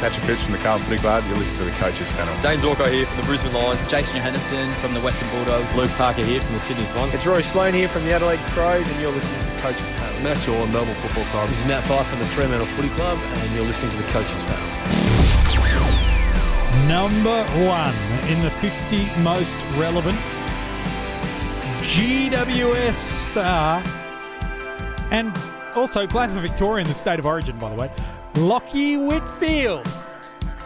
Patrick Cooch from the Carlton Footy Club. You're listening to the Coaches Panel. James Orko here from the Brisbane Lions. Jason Johannesson from the Western Bulldogs. Luke Parker here from the Sydney Swans. It's Roy Sloane here from the Adelaide Crows, and you're listening to the Coaches Panel. Max Orr, Melbourne Football Club. This is Matt Fyfe from the Fremantle Footy Club, and you're listening to the Coaches Panel. Number one in the 50 most relevant GWS star, and also playing for Victoria in the State of Origin, by the way, Lachie Whitfield.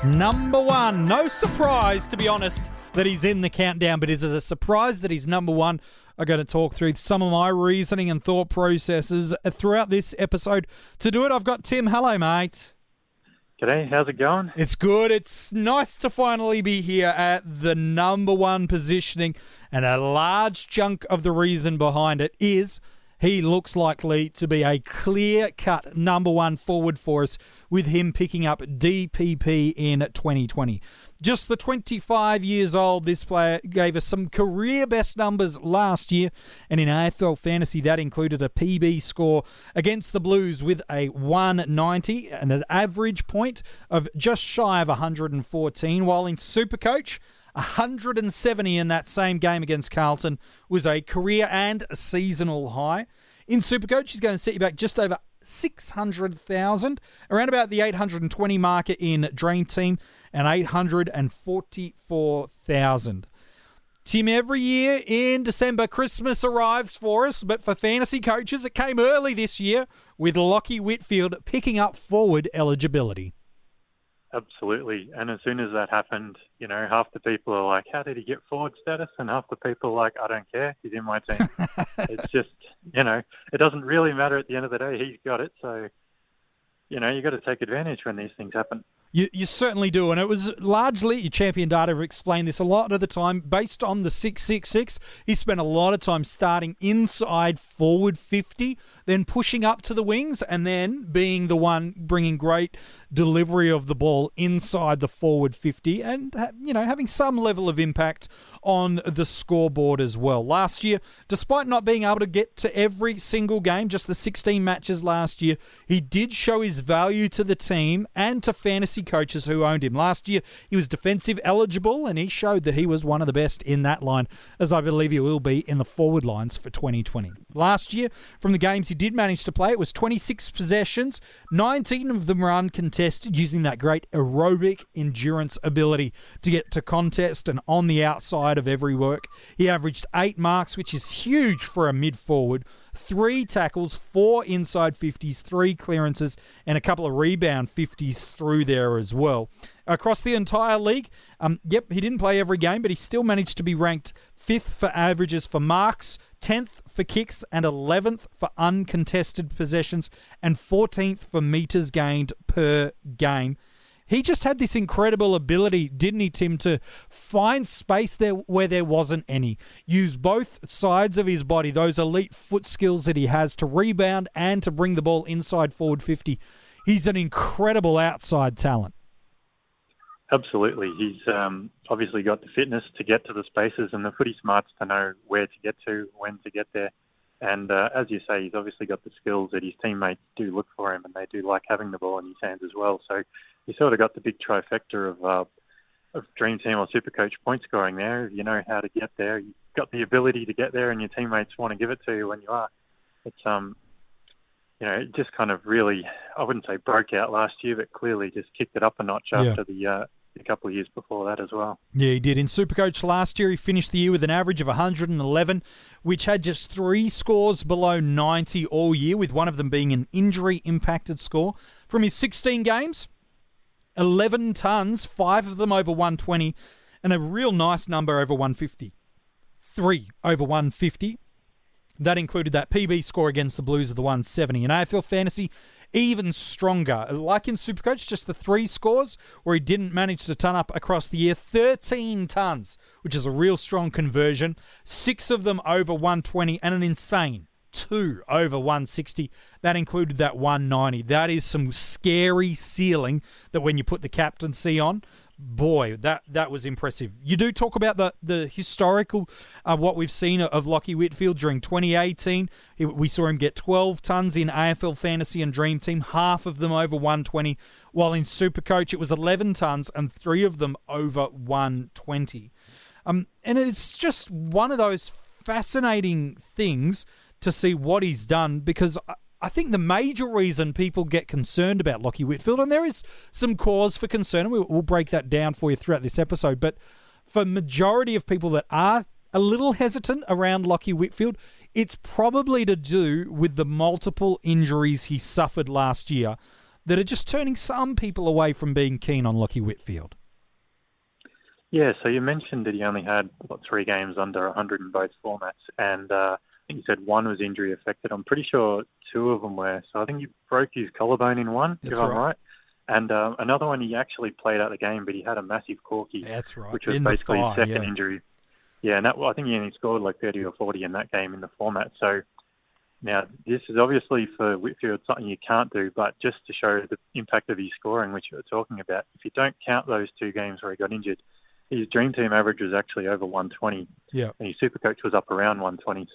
Number one. No surprise, to be honest, that he's in the countdown, but is it a surprise that he's number one? I'm going to talk through some of my reasoning and thought processes throughout this episode. To do it, I've got Tim. Hello, mate. G'day, how's it going? It's good. It's nice to finally be here at the number one positioning, and a large chunk of the reason behind it is he looks likely to be a clear-cut number one forward for us, with him picking up DPP in 2020. Just the 25 years old, this player gave us some career best numbers last year, and in AFL Fantasy that included a PB score against the Blues with a 190 and an average point of just shy of 114, while in SuperCoach, 170 in that same game against Carlton was a career and a seasonal high. In SuperCoach, he's going to set you back just over 600,000, around about the 820 marker in DreamTeam, and 844,000. Tim, every year in December, Christmas arrives for us, but for fantasy coaches, it came early this year with Lachie Whitfield picking up forward eligibility. Absolutely. And as soon as that happened, you know, half the people are like, how did he get forward status? And half the people are like, I don't care. He's in my team. It's just, you know, it doesn't really matter at the end of the day. He's got it. So, you know, you got to take advantage when these things happen. You certainly do, and it was largely, your champion data have explained this a lot of the time, based on the 666. He spent a lot of time starting inside forward 50, then pushing up to the wings, and then being the one bringing great delivery of the ball inside the forward 50, and, you know, having some level of impact on the scoreboard as well. Last year, despite not being able to get to every single game, just the 16 matches last year, he did show his value to the team and to fantasy coaches who owned him. Last year, he was defensive eligible, and he showed that he was one of the best in that line, as I believe he will be in the forward lines for 2020. Last year, from the games he did manage to play, it was 26 possessions, 19 of them were uncontested, using that great aerobic endurance ability to get to contest and on the outside of every work. He averaged 8 marks, which is huge for a mid-forward, 3 tackles, 4 inside 50s, 3 clearances, and a couple of rebound 50s through there as well. Across the entire league, he didn't play every game, but he still managed to be ranked 5th for averages for marks, 10th for kicks, and 11th for uncontested possessions, and 14th for meters gained per game. He just had this incredible ability, didn't he, Tim, to find space there where there wasn't any. Use both sides of his body, those elite foot skills that he has, to rebound and to bring the ball inside forward 50. He's an incredible outside talent. Absolutely. He's obviously got the fitness to get to the spaces and the footy smarts to know where to get to, when to get there. And as you say, he's obviously got the skills that his teammates do look for him, and they do like having the ball in his hands as well. So you sort of got the big trifecta of DreamTeam or SuperCoach point scoring there. If you know how to get there, you've got the ability to get there, and your teammates want to give it to you when you are. It's you know, it just kind of really, I wouldn't say broke out last year, but clearly just kicked it up a notch after the couple of years before that as well. Yeah, he did. In SuperCoach last year, he finished the year with an average of 111, which had just 3 scores below 90 all year, with one of them being an injury-impacted score. From his 16 games, 11 tons, 5 of them over 120, and a real nice number over 150. 3 over 150. That included that PB score against the Blues of the 170. In AFL Fantasy, even stronger. Like in SuperCoach, just the 3 scores where he didn't manage to ton up across the year. 13 tons, which is a real strong conversion. 6 of them over 120, and an insane 2 over 160. That included that 190. That is some scary ceiling that when you put the captaincy on, boy, that was impressive. You do talk about the historical, what we've seen of Lachie Whitfield during 2018. We saw him get 12 tons in AFL Fantasy and Dream Team, half of them over 120, while in SuperCoach it was 11 tons and 3 of them over 120. And it's just one of those fascinating things to see what he's done, because I think the major reason people get concerned about Lachie Whitfield, and there is some cause for concern, and we'll break that down for you throughout this episode, but for majority of people that are a little hesitant around Lachie Whitfield, it's probably to do with the multiple injuries he suffered last year that are just turning some people away from being keen on Lachie Whitfield. Yeah, so you mentioned that he only had 3 games under 100 in both formats, and I think you said one was injury affected. I'm pretty sure 2 of them were. So I think he broke his collarbone in one, if I'm right. And another one, he actually played out the game, but he had a massive corky. That's right. Which was basically his second injury. Yeah, and I think he only scored like 30 or 40 in that game in the format. So now this is obviously for Whitfield something you can't do, but just to show the impact of his scoring, which you were talking about, if you don't count those 2 games where he got injured, his Dream Team average was actually over 120. Yeah. And his SuperCoach was up around 120.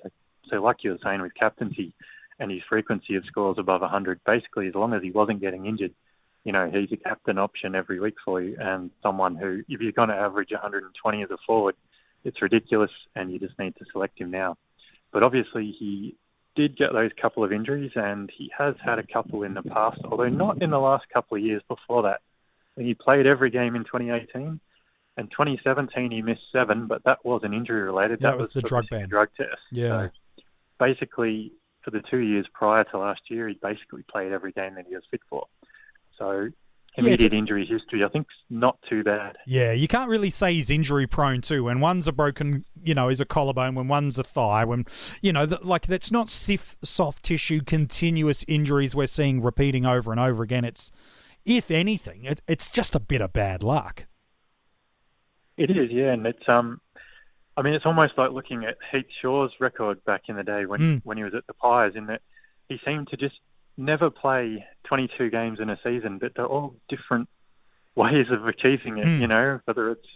So like you were saying with captaincy and his frequency of scores above 100, basically as long as he wasn't getting injured, he's a captain option every week for you, and someone who, if you're going to average 120 as a forward, it's ridiculous and you just need to select him now. But obviously he did get those couple of injuries, and he has had a couple in the past, although not in the last couple of years before that. And he played every game in 2018. And 2017 he missed 7, but that wasn't injury related. That was the drug ban. Drug test. Yeah. So basically, for the 2 years prior to last year, he basically played every game that he was fit for. So immediate injury history, I think, not too bad. Yeah, you can't really say he's injury prone too. When one's a broken, is a collarbone, when one's a thigh, when, that's not soft tissue, continuous injuries we're seeing repeating over and over again. It's, if anything, it's just a bit of bad luck. It is, yeah, and it's it's almost like looking at Heath Shaw's record back in the day when he was at the Pies, in that he seemed to just never play 22 games in a season, but they're all different ways of achieving it, whether it's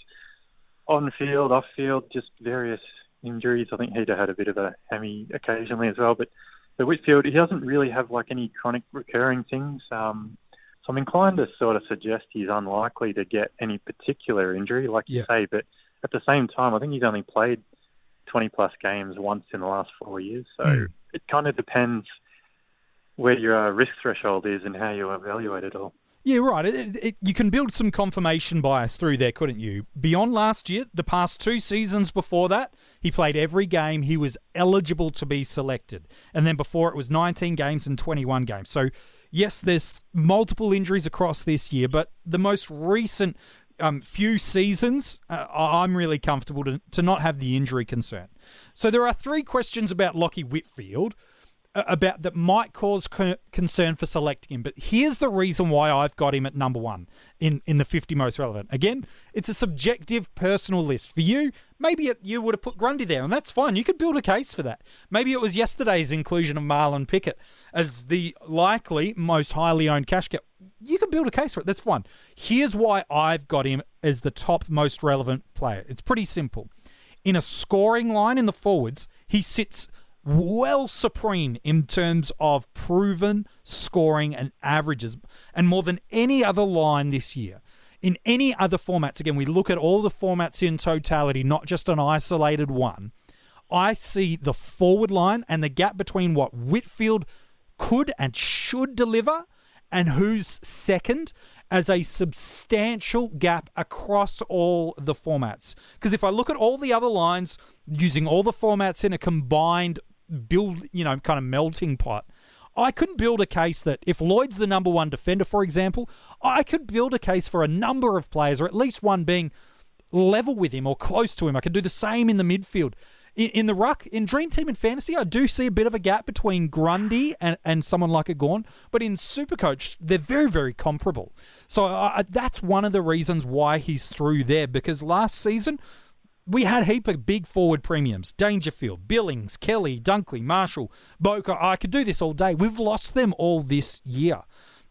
on field, off field, just various injuries. I think he'd had a bit of a hammy occasionally as well, but the Whitfield, he doesn't really have like any chronic recurring things. So I'm inclined to sort of suggest he's unlikely to get any particular injury, like you say, but at the same time, I think he's only played 20-plus games once in the last 4 years. So it kind of depends where your risk threshold is and how you evaluate it all. Yeah, right. You can build some confirmation bias through there, couldn't you? Beyond last year, the past 2 seasons before that, he played every game. He was eligible to be selected. And then before it was 19 games and 21 games. So, yes, there's multiple injuries across this year, but the most recent few seasons, I'm really comfortable to not have the injury concern. So there are 3 questions about Lachie Whitfield about that might cause concern for selecting him. But here's the reason why I've got him at number 1 in the 50 most relevant. Again, it's a subjective personal list. For you, maybe you would have put Grundy there, and that's fine. You could build a case for that. Maybe it was yesterday's inclusion of Marlon Pickett as the likely most highly owned cash cow. You could build a case for it. That's fine. Here's why I've got him as the top most relevant player. It's pretty simple. In a scoring line in the forwards, he sits well supreme in terms of proven scoring and averages, and more than any other line this year. In any other formats, again, we look at all the formats in totality, not just an isolated one. I see the forward line and the gap between what Whitfield could and should deliver and who's second as a substantial gap across all the formats. Because if I look at all the other lines using all the formats in a combined build, kind of melting pot, I couldn't build a case that if Lloyd's the number 1 defender, for example, I could build a case for a number of players, or at least one being level with him or close to him. I could do the same in the midfield. In the ruck, in Dream Team and Fantasy, I do see a bit of a gap between Grundy and someone like a Gawn, but in SuperCoach, they're very, very comparable. So that's one of the reasons why he's through there, because last season, we had a heap of big forward premiums. Dangerfield, Billings, Kelly, Dunkley, Marshall, Boca. I could do this all day. We've lost them all this year.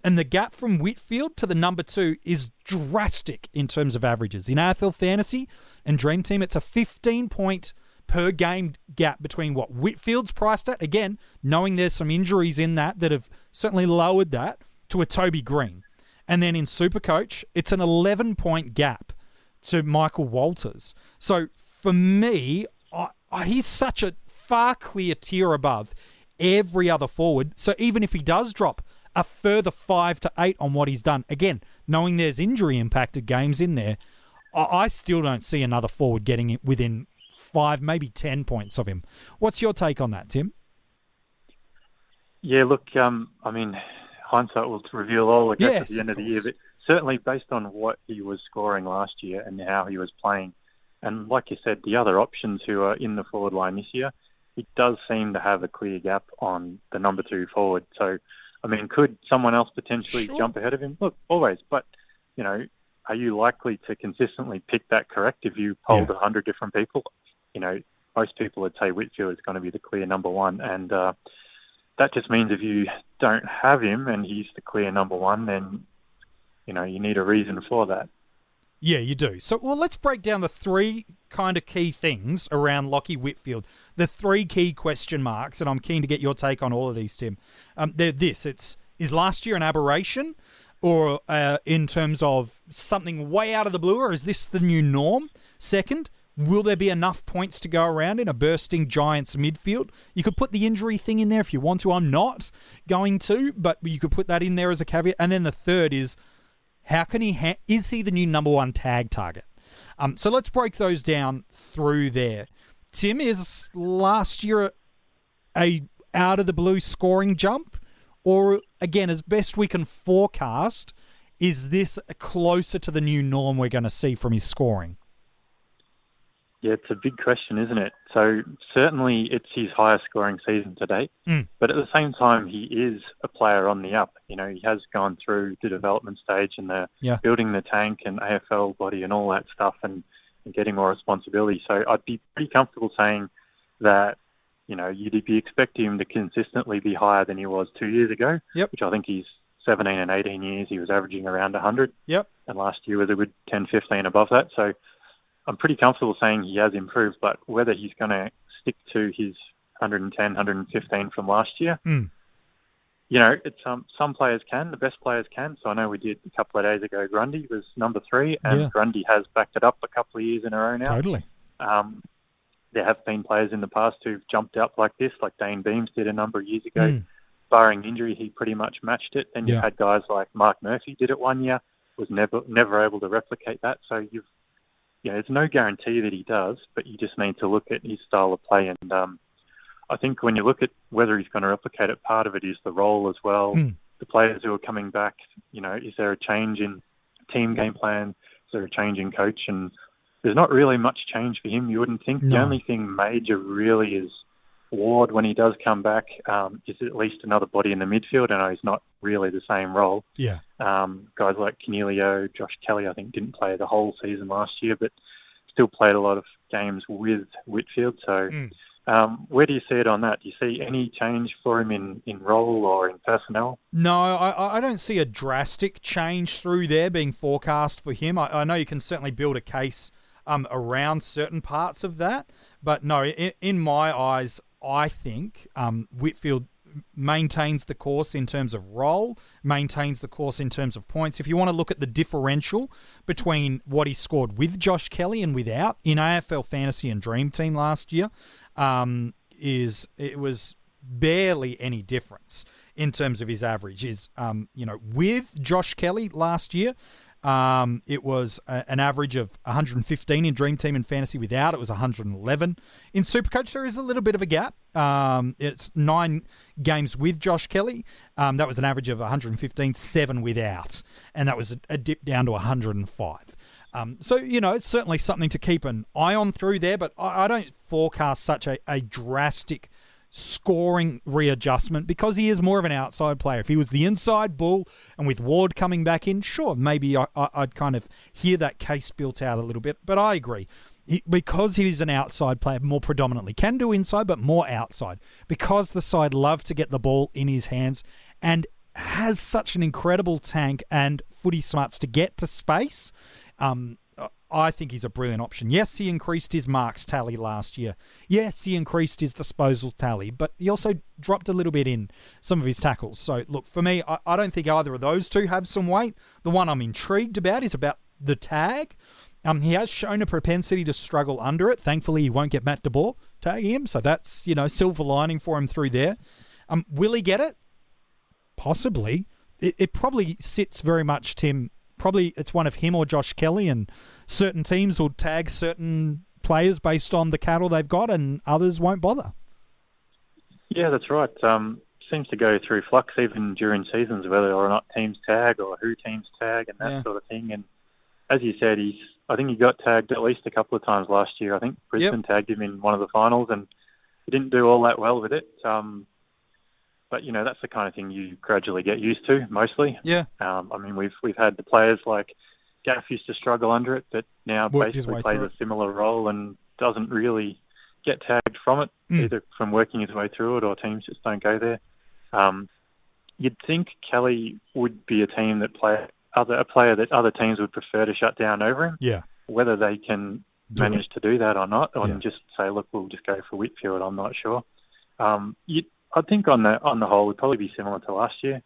And the gap from Whitfield to the number 2 is drastic in terms of averages. In AFL Fantasy and Dream Team, it's a 15-point per game gap between what Whitfield's priced at, again, knowing there's some injuries in that have certainly lowered that, to a Toby Green. And then in SuperCoach, it's an 11-point gap to Michael Walters. So for me, he's such a far clear tier above every other forward. So even if he does drop a further 5 to 8 on what he's done, again, knowing there's injury-impacted games in there, I still don't see another forward getting it within 5, maybe 10 points of him. What's your take on that, Tim? Yeah, look, hindsight will reveal all, I guess, at the end of the year. But certainly based on what he was scoring last year and how he was playing, and like you said, the other options who are in the forward line this year, he does seem to have a clear gap on the number 2 forward. So, could someone else potentially jump ahead of him? Look, always. But, are you likely to consistently pick that correct if you polled 100 different people? Most people would say Whitfield is going to be the clear number 1. And that just means if you don't have him and he's the clear number 1, then, you need a reason for that. Yeah, you do. So, let's break down the 3 kind of key things around Lachie Whitfield. The 3 key question marks, and I'm keen to get your take on all of these, Tim. They're this. Is last year an aberration, or in terms of something way out of the blue, or is this the new norm? Second, will there be enough points to go around in a bursting Giants midfield? You could put the injury thing in there if you want to. I'm not going to, but you could put that in there as a caveat. And then the third is, how can is he the new number 1 tag target? So let's break those down through there. Tim, is last year a out-of-the-blue scoring jump? Or, again, as best we can forecast, is this closer to the new norm we're going to see from his scoring? Yeah, it's a big question, isn't it? So certainly it's his highest scoring season to date. But at the same time, he is a player on the up. He has gone through the development stage and the building the tank and AFL body and all that stuff and getting more responsibility. So I'd be pretty comfortable saying that, you'd be expecting him to consistently be higher than he was 2 years ago, which I think he's 17 and 18 years. He was averaging around 100. And last year was a good 10, 15 above that. So I'm pretty comfortable saying he has improved, but whether he's going to stick to his 110, 115 from last year, it's some players can, the best players can. So I know we did a couple of days ago, Grundy was number 3, and Grundy has backed it up a couple of years in a row now. Totally. There have been players in the past who've jumped up like this, like Dane Beams did a number of years ago. Barring injury, he pretty much matched it. And you had guys like Mark Murphy did it one year, was never able to replicate that. So there's no guarantee that he does, but you just need to look at his style of play. And I think when you look at whether he's going to replicate it, part of it is the role as well. The players who are coming back, is there a change in team game plan? Is there a change in coach? And there's not really much change for him, you wouldn't think. No. The only thing major really is Ward, when he does come back, is at least another body in the midfield. I know he's not really the same role. Guys like Cornelio, Josh Kelly, I think, didn't play the whole season last year, but still played a lot of games with Whitfield. So where do you see it on that? Do you see any change for him in role or in personnel? No, I don't see a drastic change through there being forecast for him. I know you can certainly build a case around certain parts of that, but no, in my eyes, I think Whitfield maintains the course in terms of role, maintains the course in terms of points. If you want to look at the differential between what he scored with Josh Kelly and without in AFL Fantasy and Dream Team last year, it was barely any difference in terms of his average. With Josh Kelly last year, it was an average of 115 in Dream Team and Fantasy. Without, it was 111. In SuperCoach, there is a little bit of a gap. It's 9 games with Josh Kelly. That was an average of 115, 7 without. And that was a dip down to 105. So, it's certainly something to keep an eye on through there, but I don't forecast such a drastic scoring readjustment because he is more of an outside player. If he was the inside bull and with Ward coming back in, sure, maybe I'd kind of hear that case built out a little bit. But I agree. Because he's an outside player more predominantly, can do inside, but more outside. Because the side love to get the ball in his hands. And has such an incredible tank and footy smarts to get to space. I think he's a brilliant option. Yes, he increased his marks tally last year. Yes, he increased his disposal tally, but he also dropped a little bit in some of his tackles. So, look, for me, I don't think either of those two have some weight. The one I'm intrigued about is about the tag. He has shown a propensity to struggle under it. Thankfully, he won't get Matt DeBoer tagging him, so that's, silver lining for him through there. Will he get it? Possibly. It probably sits very much, Tim. Probably it's one of him or Josh Kelly, and certain teams will tag certain players based on the cattle they've got, and others won't bother. Yeah, that's right. Seems to go through flux even during seasons, whether or not teams tag or who teams tag and that sort of thing. And as you said, I think he got tagged at least a couple of times last year. I think Brisbane tagged him in one of the finals, and he didn't do all that well with it. But, that's the kind of thing you gradually get used to, mostly. Yeah. We've had the players like Gaff used to struggle under it, but now Worked basically plays a similar role and doesn't really get tagged from it, either from working his way through it or teams just don't go there. You'd think Kelly would be a team that a player that other teams would prefer to shut down over him. Yeah. Whether they can manage to do that or not, or just say, look, we'll just go for Whitfield, I'm not sure. I think on the whole, it'd probably be similar to last year.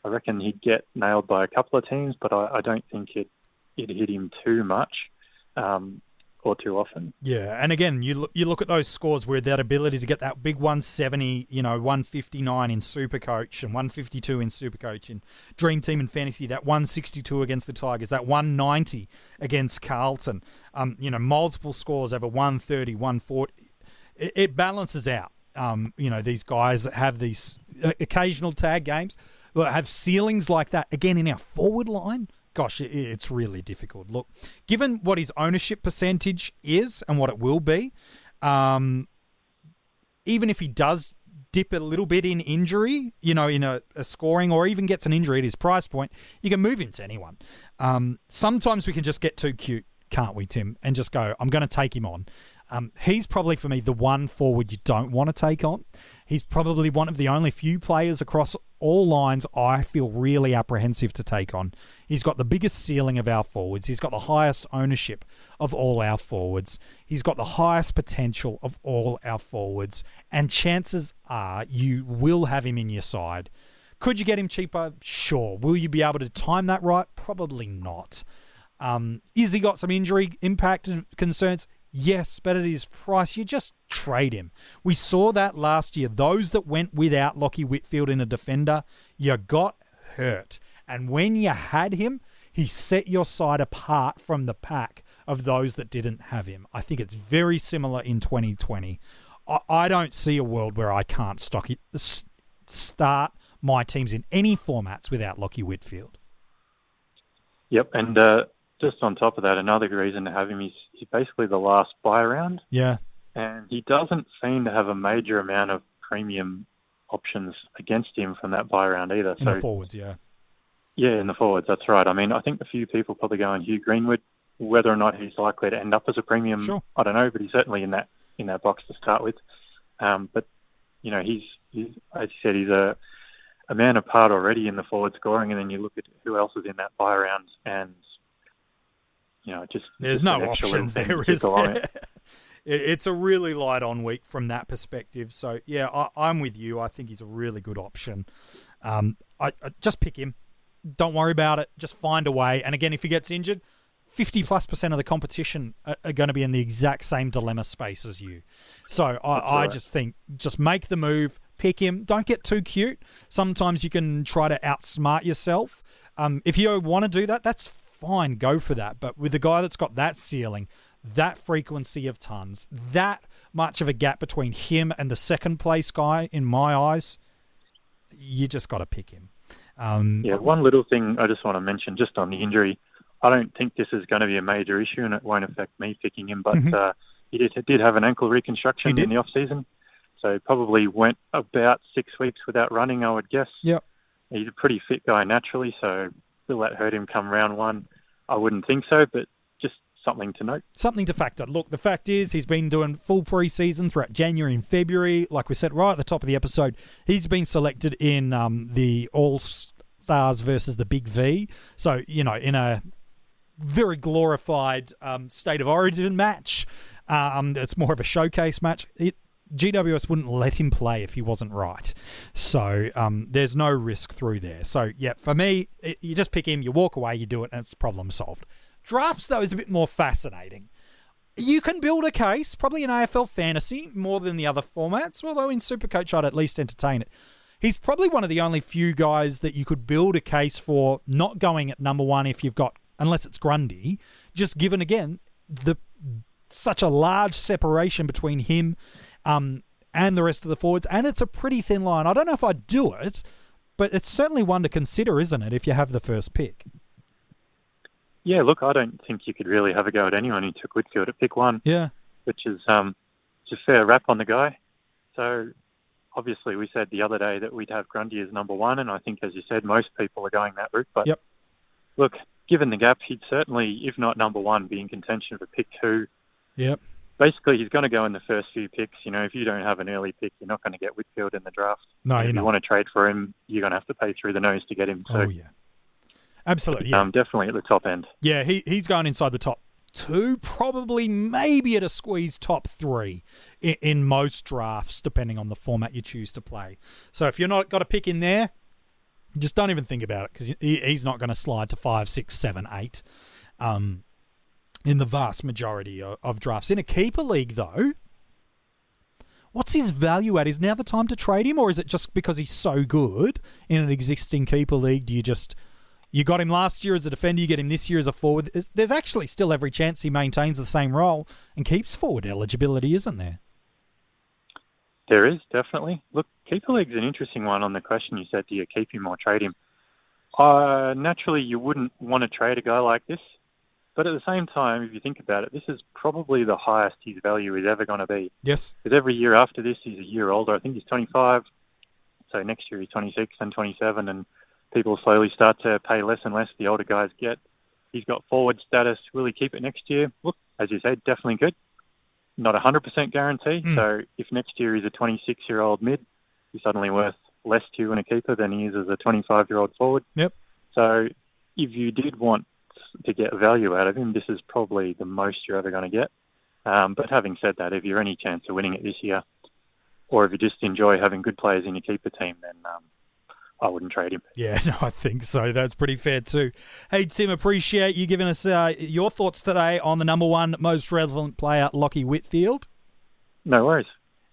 I reckon he'd get nailed by a couple of teams, but I don't think it'd hit him too much or too often. Yeah, and again, you look at those scores where that ability to get that big 170, 159 in SuperCoach and 152 in SuperCoach in DreamTeam and Fantasy, that 162 against the Tigers, that 190 against Carlton, multiple scores over 130, 140. It balances out. These guys that have these occasional tag games that have ceilings like that, again, in our forward line, gosh, it's really difficult. Look, given what his ownership percentage is and what it will be, even if he does dip a little bit in injury, in a scoring, or even gets an injury at his price point, you can move him to anyone. Sometimes we can just get too cute, can't we, Tim, and just go, I'm going to take him on. He's probably, for me, the one forward you don't want to take on. He's probably one of the only few players across all lines I feel really apprehensive to take on. He's got the biggest ceiling of our forwards. He's got the highest ownership of all our forwards. He's got the highest potential of all our forwards. And chances are you will have him in your side. Could you get him cheaper? Sure. Will you be able to time that right? Probably not. Is he got some injury impact concerns? Yes, but at his price, you just trade him. We saw that last year. Those that went without Lachie Whitfield in a defender, you got hurt. And when you had him, he set your side apart from the pack of those that didn't have him. I think it's very similar in 2020. I don't see a world where I can't start my teams in any formats without Lachie Whitfield. Yep, and just on top of that, another reason to have him is he's basically the last buy round. Yeah. And he doesn't seem to have a major amount of premium options against him from that buy round either. In the forwards, yeah. Yeah, in the forwards, that's right. I mean, I think a few people probably go on Hugh Greenwood. Whether or not he's likely to end up as a premium, sure, I don't know, but he's certainly in that box to start with. But, he's as you said, he's a man apart already in the forward scoring, and then you look at who else is in that buy round, and there's no options there, is there? It's a really light on week from that perspective. So, yeah, I'm with you. I think he's a really good option. I just pick him. Don't worry about it. Just find a way. And again, if he gets injured, 50+% of the competition are going to be in the exact same dilemma space as you. So I just think, just make the move, pick him. Don't get too cute. Sometimes you can try to outsmart yourself. If you want to do that, that's fine, go for that. But with the guy that's got that ceiling, that frequency of tons, that much of a gap between him and the second place guy, in my eyes, you just got to pick him. One little thing I just want to mention, just on the injury, I don't think this is going to be a major issue and it won't affect me picking him, but he did have an ankle reconstruction in the off-season, so probably went about 6 weeks without running, I would guess. Yep. He's a pretty fit guy naturally, so will that hurt him come round one? I wouldn't think so, but just something to note. Something to factor. Look, the fact is he's been doing full pre-season throughout January and February. Like we said right at the top of the episode, he's been selected in the stars versus the big V. So, in a very glorified State of Origin match, it's more of a showcase match. GWS wouldn't let him play if he wasn't right. So there's no risk through there. So, yeah, for me, you just pick him, you walk away, you do it, and it's problem solved. Drafts, though, is a bit more fascinating. You can build a case, probably in AFL Fantasy, more than the other formats, although in SuperCoach I'd at least entertain it. He's probably one of the only few guys that you could build a case for not going at number one if you've got, unless it's Grundy, just given, again, such a large separation between him and the rest of the forwards, and it's a pretty thin line. I don't know if I'd do it, but it's certainly one to consider, isn't it, if you have the first pick? Yeah, look, I don't think you could really have a go at anyone who took Whitfield at pick one. Yeah. Which is just fair rap on the guy. So, obviously, we said the other day that we'd have Grundy as number one, and I think, as you said, most people are going that route. But, Look, given the gap, he'd certainly, if not number one, be in contention for pick two. Yep. Basically, he's going to go in the first few picks. If you don't have an early pick, you're not going to get Whitfield in the draft. No, if you want to trade for him, you're going to have to pay through the nose to get him. So, absolutely. Definitely at the top end. Yeah, he's going inside the top two, probably maybe at a squeeze top three in most drafts, depending on the format you choose to play. So if you're not got a pick in there, just don't even think about it, because he's not going to slide to 5, 6, 7, 8 in the vast majority of drafts. In a keeper league, though, what's his value at? Is now the time to trade him, or is it just because he's so good in an existing keeper league? Do you got him last year as a defender, you get him this year as a forward? There's actually still every chance he maintains the same role and keeps forward eligibility, isn't there? There is, definitely. Look, keeper league's an interesting one on the question you said, do you keep him or trade him? Naturally, you wouldn't want to trade a guy like this. But at the same time, if you think about it, this is probably the highest his value is ever going to be. Yes. Because every year after this, he's a year older. I think he's 25. So next year he's 26 and 27, and people slowly start to pay less and less the older guys get. He's got forward status. Will he keep it next year? Look, as you said, definitely good. Not 100% guarantee. So if next year he's a 26-year-old mid, he's suddenly worth less to you in a keeper than he is as a 25-year-old forward. Yep. So if you did want to get value out of him, this is probably the most you're ever going to get. But having said that, if you're any chance of winning it this year, or if you just enjoy having good players in your keeper team, then I wouldn't trade him. Yeah, no, I think so. That's pretty fair too. Hey, Tim, appreciate you giving us your thoughts today on the number one most relevant player, Lachie Whitfield. No worries.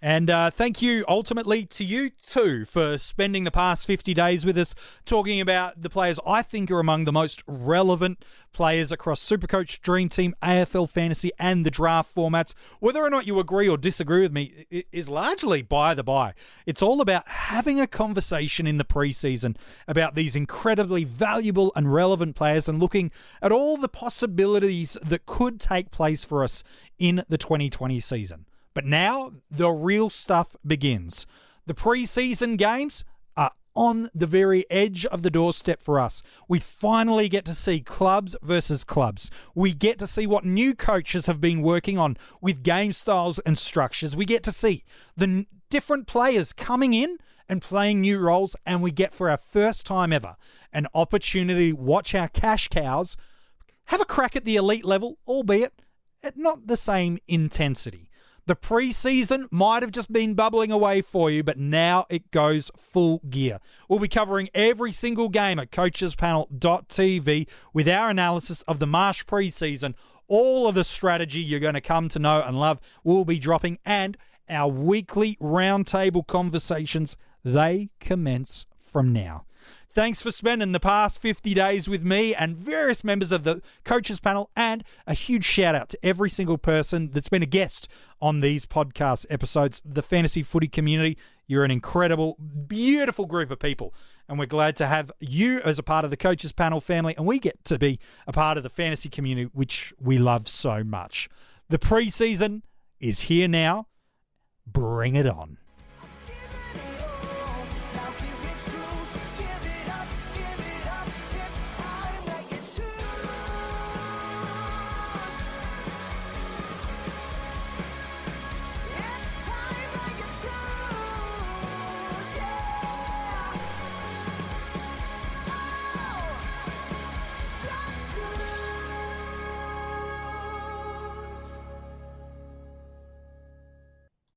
And thank you ultimately to you too for spending the past 50 days with us talking about the players I think are among the most relevant players across SuperCoach, DreamTeam, AFL Fantasy and the draft formats. Whether or not you agree or disagree with me is largely by the by. It's all about having a conversation in the preseason about these incredibly valuable and relevant players and looking at all the possibilities that could take place for us in the 2020 season. But now, the real stuff begins. The preseason games are on the very edge of the doorstep for us. We finally get to see clubs versus clubs. We get to see what new coaches have been working on with game styles and structures. We get to see the different players coming in and playing new roles. And we get, for our first time ever, an opportunity to watch our cash cows have a crack at the elite level, albeit at not the same intensity. The preseason might have just been bubbling away for you, but now it goes full gear. We'll be covering every single game at coachespanel.tv with our analysis of the Marsh preseason. All of the strategy you're going to come to know and love will be dropping, and our weekly roundtable conversations, they commence from now. Thanks for spending the past 50 days with me and various members of the Coaches Panel, and a huge shout out to every single person that's been a guest on these podcast episodes. The fantasy footy community, you're an incredible, beautiful group of people, and we're glad to have you as a part of the Coaches Panel family, and we get to be a part of the fantasy community, which we love so much. The preseason is here now. Bring it on.